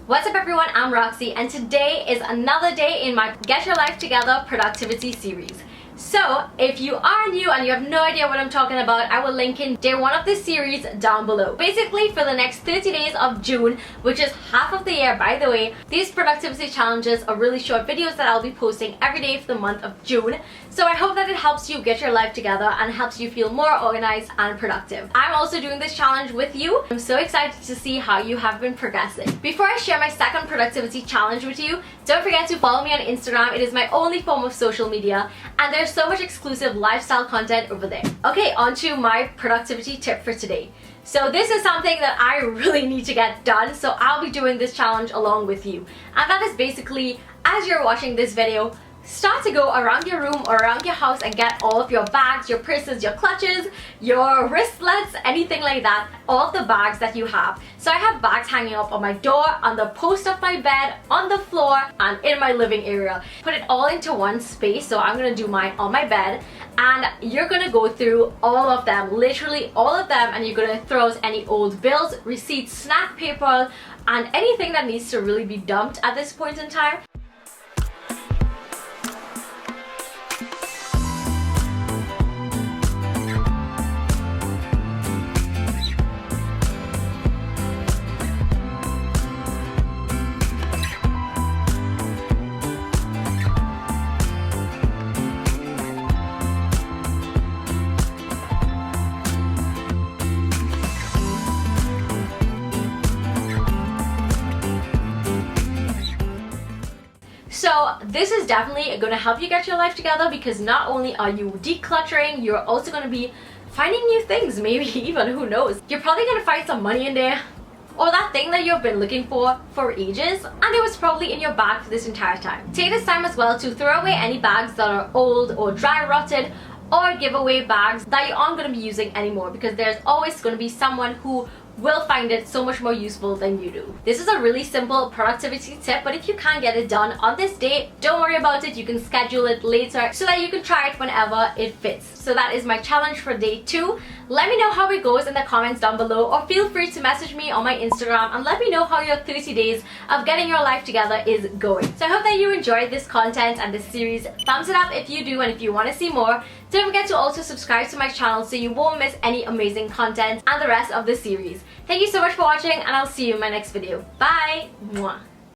What's up everyone, I'm Roxy and today is another day in my Get Your Life Together productivity series. So if you are new and you have no idea what I'm talking about, I will link in day 1 of this series down below. Basically, for the next 30 days of June, which is half of the year by the way, these productivity challenges are really short videos that I'll be posting every day for the month of June. So I hope that it helps you get your life together and helps you feel more organized and productive. I'm also doing this challenge with you. I'm so excited to see how you have been progressing. Before I share my second productivity challenge with you, don't forget to follow me on Instagram. It is my only form of social media and there's so much exclusive lifestyle content over there. Okay, on to my productivity tip for today. So this is something that I really need to get done, so I'll be doing this challenge along with you. And that is basically, as you're watching this video, start to go around your room or around your house and get all of your bags, your purses, your clutches, your wristlets, anything like that, all of the bags that you have. So I have bags hanging up on my door, on the post of my bed, on the floor, and in my living area. Put it all into one space, so I'm gonna do mine on my bed, and you're gonna go through all of them, literally all of them, and you're gonna throw out any old bills, receipts, snack paper, and anything that needs to really be dumped at this point in time. So this is definitely going to help you get your life together, because not only are you decluttering, you're also going to be finding new things, maybe even, who knows. You're probably going to find some money in there, or that thing that you've been looking for ages, and it was probably in your bag for this entire time. Take this time as well to throw away any bags that are old or dry rotted, or give away bags that you aren't going to be using anymore, because there's always going to be someone who will find it so much more useful than you do. This is a really simple productivity tip, but if you can't get it done on this day, don't worry about it. You can schedule it later so that you can try it whenever it fits. So that is my challenge for day 2. Let me know how it goes in the comments down below, or feel free to message me on my Instagram and let me know how your 30 days of getting your life together is going. So I hope that you enjoyed this content and this series. Thumbs it up if you do, and if you want to see more, don't forget to also subscribe to my channel so you won't miss any amazing content and the rest of the series. Thank you so much for watching, and I'll see you in my next video. Bye! Mwah.